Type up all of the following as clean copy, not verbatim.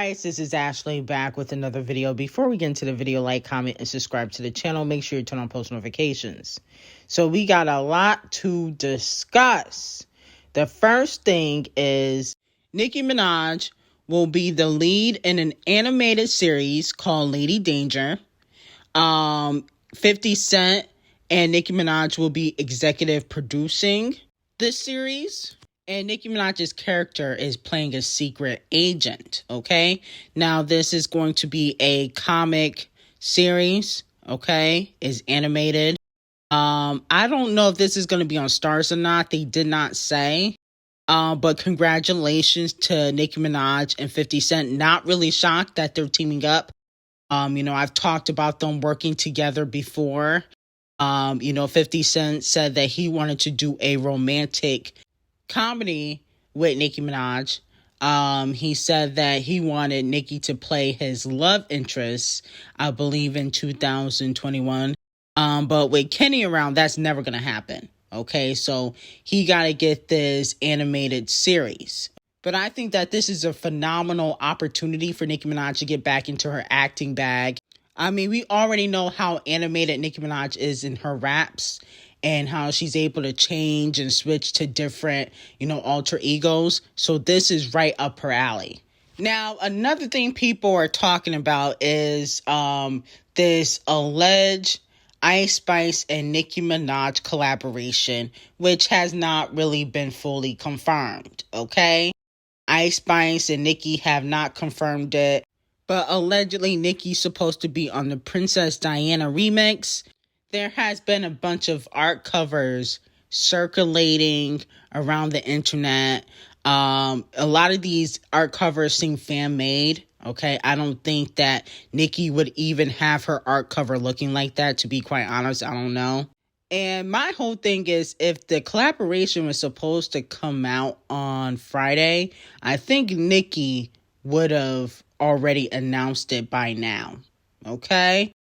Guys, this is Ashley back with another video. Before we get into the video, like, comment, and subscribe to the channel. Make sure you turn on post notifications. So we got a lot to discuss. The first thing is Nicki will be the lead in an animated series called Lady Danger. 50 Cent and Nicki Minaj will be executive producing this series. And Nicki Minaj's character is playing a secret agent, okay? Now, this is going to be a comic series, okay? It's animated. I don't know if this is going to be on Stars or not. They did not say. But congratulations to Nicki Minaj and 50 Cent. Not really shocked that they're teaming up. I've talked about them working together before. 50 Cent said that he wanted to do a romantic comedy with Nicki Minaj. He said that he wanted Nicki to play his love interest, I believe in 2021. But with Kenny around, that's never going to happen. Okay, so he got to get this animated series. But I think that this is a phenomenal opportunity for Nicki Minaj to get back into her acting bag. I mean, we already know how animated Nicki Minaj is in her raps and how she's able to change and switch to different, alter egos. So this is right up her alley. Now, another thing people are talking about is this alleged Icespxce and Nicki Minaj collaboration, which has not really been fully confirmed, okay? Icespxce and Nicki have not confirmed it, but allegedly Nicki's supposed to be on the Princess Diana remix. There has been a bunch of art covers circulating around the internet. A lot of these art covers seem fan-made. Okay, I don't think that Nicki would even have her art cover looking like that, to be quite honest. I don't know. And my whole thing is, if the collaboration was supposed to come out on Friday, I think Nicki would have already announced it by now. Okay?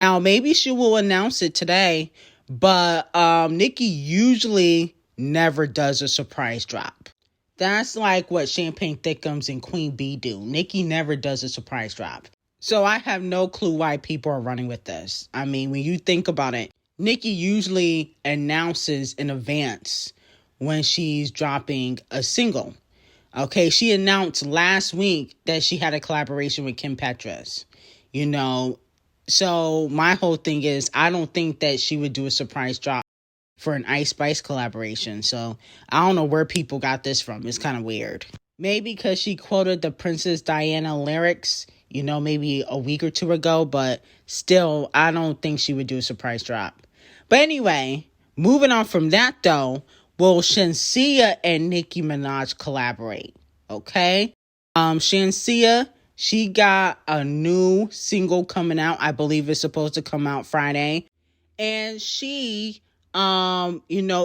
Now, maybe she will announce it today, but Nicki usually never does a surprise drop. That's like what Champagne Thickums and Queen Bee do. Nicki never does a surprise drop. So I have no clue why people are running with this. I mean, when you think about it, Nicki usually announces in advance when she's dropping a single. Okay, she announced last week that she had a collaboration with Kim Petras. So my whole thing is, I don't think that she would do a surprise drop for an Icespxce collaboration. So I don't know where people got this from. It's kind of weird. Maybe because she quoted the Princess Diana lyrics, maybe a week or two ago. But still, I don't think she would do a surprise drop. But anyway, moving on from that though, will Shenseea and Nicki Minaj collaborate? Okay? Shenseea, she got a new single coming out. I believe it's supposed to come out Friday. And she,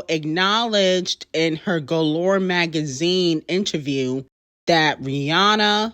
acknowledged in her Galore magazine interview that Rihanna,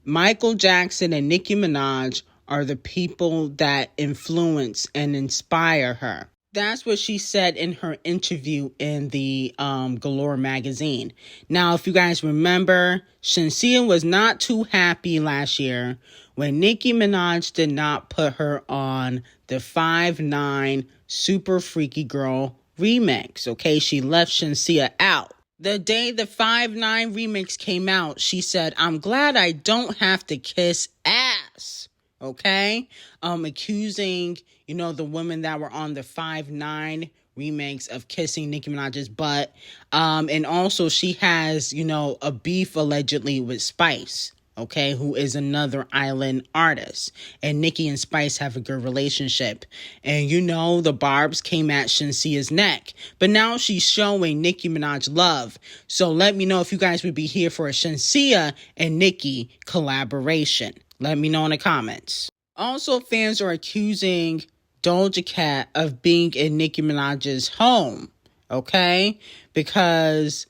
Michael Jackson, and Nicki Minaj are the people that influence and inspire her. That's what she said in her interview in the Galore magazine. Now, if you guys remember, Shenseea was not too happy last year when Nicki Minaj did not put her on the 5'9" Super Freaky Girl remix. Okay, she left Shenseea out. The day the 5'9" remix came out, she said, "I'm glad I don't have to kiss ass." Okay, accusing the women that were on the 5'9" remix of kissing Nicki Minaj's butt. And also she has a beef allegedly with Spice, okay, who is another island artist. And Nicki and Spice have a good relationship. And the barbs came at Shenseea's neck. But now she's showing Nicki Minaj love. So let me know if you guys would be here for a Shenseea and Nicki collaboration. Let me know in the comments. Also, fans are accusing Doja Cat of being in Nicki Minaj's home, okay? Because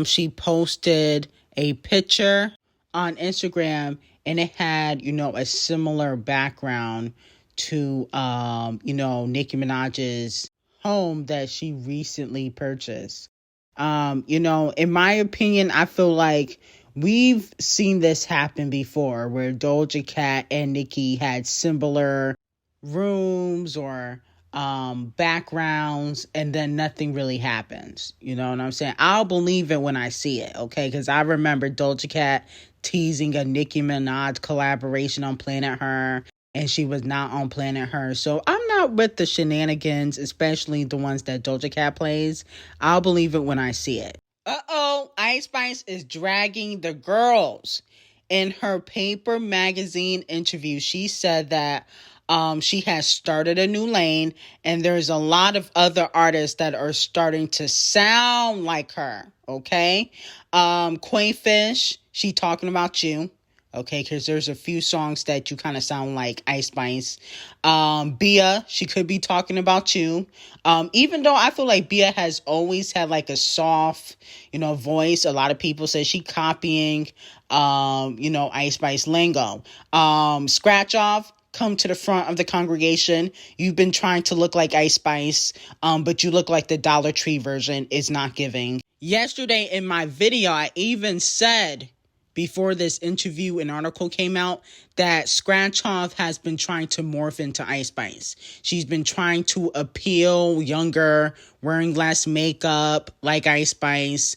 she posted a picture on Instagram and it had, a similar background to, Nicki Minaj's home that she recently purchased. In my opinion, I feel like we've seen this happen before where Doja Cat and Nicki had similar rooms or backgrounds, and then nothing really happens. You know what I'm saying? I'll believe it when I see it, okay? Because I remember Doja Cat teasing a Nicki Minaj collaboration on Planet Her, and she was not on Planet Her. So I'm not with the shenanigans, especially the ones that Doja Cat plays. I'll believe it when I see it. Ice Spice is dragging the girls. In her Paper magazine interview, she said that she has started a new lane, and there's a lot of other artists that are starting to sound like her, okay? Quainfish, she talking about you, okay? Because there's a few songs that you kind of sound like Ice Spice. Bia, she could be talking about you. Even though I feel like Bia has always had like a soft, voice. A lot of people say she copying, Ice Spice lingo. Scratch Off, come to the front of the congregation. You've been trying to look like Ice Spice, but you look like the Dollar Tree version. Is not giving. Yesterday in my video, I even said, before this interview and article came out, that Scratch Off has been trying to morph into Ice Spice. She's been trying to appeal younger, wearing less makeup like Ice Spice,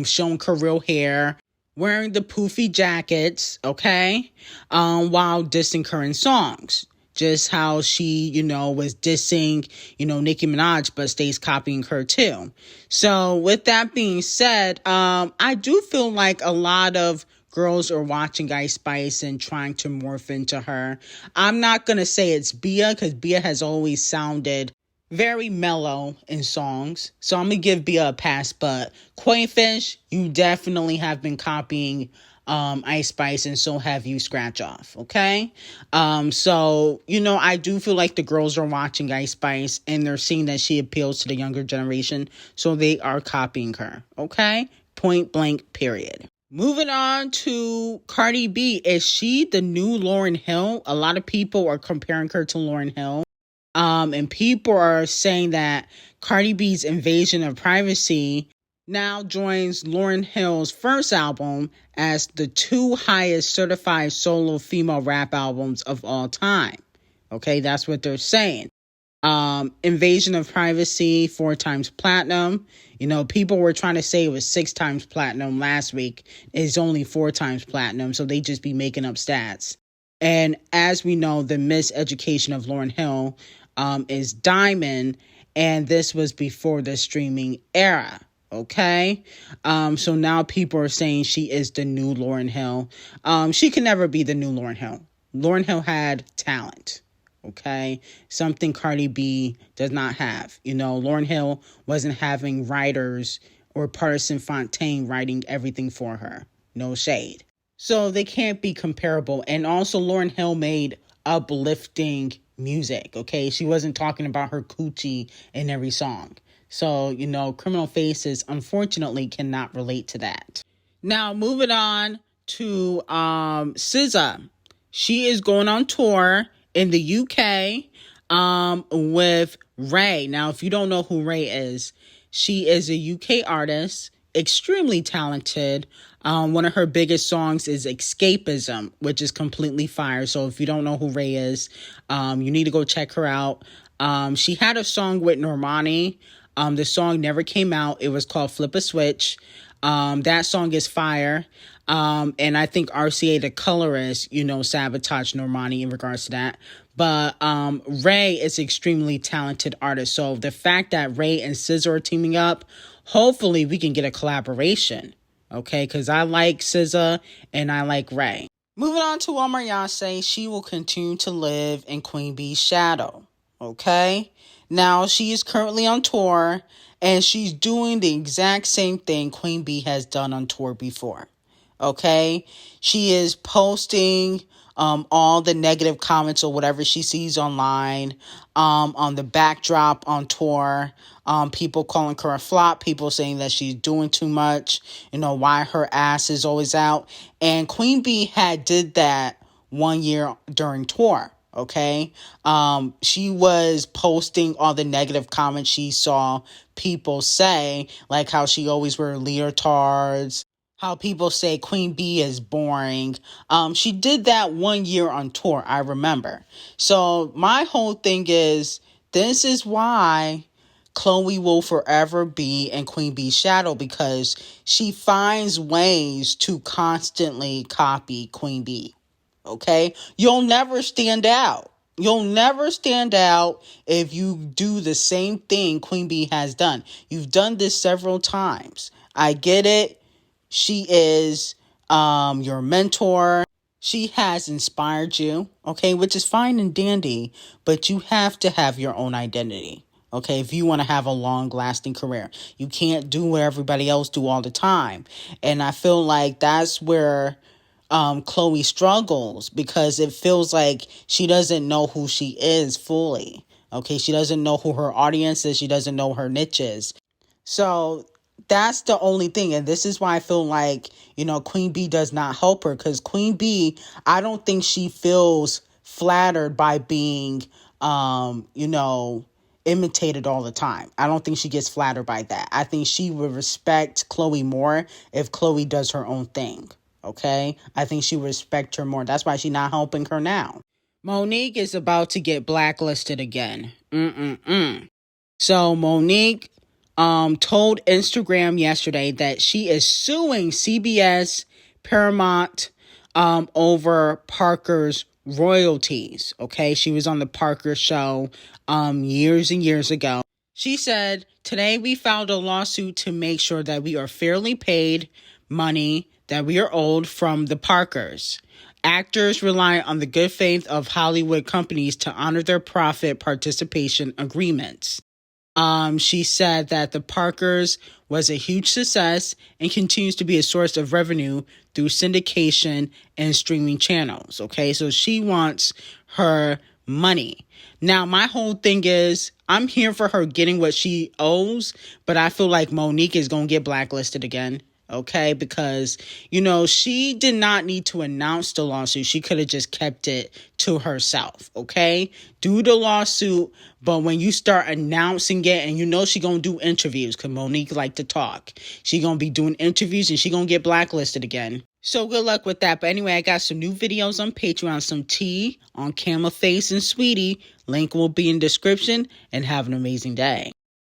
showing her real hair, wearing the poofy jackets, okay, while dissing her in songs. Just how she, was dissing, Nicki Minaj, but stays copying her too. So with that being said, I do feel like a lot of girls are watching Ice Spice and trying to morph into her. I'm not going to say it's Bia, because Bia has always sounded very mellow in songs. So I'm going to give Bia a pass. But Quainfish, you definitely have been copying Ice Spice, and so have you, Scratch Off, okay? So, I do feel like the girls are watching Ice Spice, and they're seeing that she appeals to the younger generation, so they are copying her, okay? Point blank, period. Moving on to Cardi B. Is she the new Lauryn Hill? A lot of people are comparing her to Lauryn Hill. And people are saying that Cardi B's Invasion of Privacy now joins Lauryn Hill's first album as the 2 highest certified solo female rap albums of all time. Okay, that's what they're saying. Invasion of Privacy, 4 times platinum. People were trying to say it was 6 times platinum last week. It's only 4 times platinum, so they just be making up stats. And as we know, the miseducation of Lauryn Hill is Diamond, and this was before the streaming era. Okay, so now people are saying she is the new Lauryn Hill. She can never be the new Lauryn Hill. Lauryn Hill had talent. Okay, something Cardi B does not have. Lauryn Hill wasn't having writers or Partisan Fontaine writing everything for her. No shade. So they can't be comparable. And also Lauryn Hill made uplifting music. Okay, she wasn't talking about her coochie in every song. So, Criminal Faces, unfortunately, cannot relate to that. Now, moving on to SZA. She is going on tour in the UK with Ray. Now, if you don't know who Ray is, she is a UK artist, extremely talented. One of her biggest songs is Escapism, which is completely fire. So if you don't know who Ray is, you need to go check her out. She had a song with Normani. The song never came out. It was called Flip a Switch. That song is fire. And I think RCA, the colorist, sabotaged Normani in regards to that. But Ray is an extremely talented artist. So the fact that Ray and SZA are teaming up, hopefully we can get a collaboration. Okay, because I like SZA and I like Ray. Moving on to Omar Yase, she will continue to live in Queen B's shadow. Okay, now she is currently on tour, and she's doing the exact same thing Queen B has done on tour before. Okay, she is posting all the negative comments or whatever she sees online, on the backdrop on tour, people calling her a flop, people saying that she's doing too much, why her ass is always out. And Queen B had did that 1 year during tour. Okay, she was posting all the negative comments she saw people say, like how she always wear leotards, how people say Queen B is boring. She did that 1 year on tour, I remember. So my whole thing is, this is why Chloe will forever be in Queen B's shadow, because she finds ways to constantly copy Queen B. Okay? You'll never stand out. You'll never stand out if you do the same thing Queen B has done. You've done this several times. I get it. She is your mentor. She has inspired you, okay, which is fine and dandy, but you have to have your own identity, okay, if you want to have a long-lasting career. You can't do what everybody else do all the time. And I feel like that's where Chloe struggles, because it feels like she doesn't know who she is fully, okay? She doesn't know who her audience is. She doesn't know her niches. So that's the only thing. And this is why I feel like, Queen B does not help her, because Queen B, I don't think she feels flattered by being, imitated all the time. I don't think she gets flattered by that. I think she would respect Chloe more if Chloe does her own thing. Okay? I think she would respect her more. That's why she's not helping her now. Monique is about to get blacklisted again. So Monique told Instagram yesterday that she is suing CBS, Paramount, over Parker's royalties. Okay, she was on the Parker show years and years ago. She said, "Today we filed a lawsuit to make sure that we are fairly paid money that we are owed from the Parkers. Actors rely on the good faith of Hollywood companies to honor their profit participation agreements." She said that the Parkers was a huge success and continues to be a source of revenue through syndication and streaming channels. Okay, so she wants her money. Now, my whole thing is, I'm here for her getting what she owes, but I feel like Monique is going to get blacklisted again. Okay, because, she did not need to announce the lawsuit. She could have just kept it to herself. Okay, do the lawsuit, but when you start announcing it, and she gonna do interviews, because Monique like to talk, she gonna be doing interviews and she gonna get blacklisted again. So good luck with that. But anyway, I got some new videos on Patreon, some tea on Camel Face and Sweetie. Link will be in description, and have an amazing day.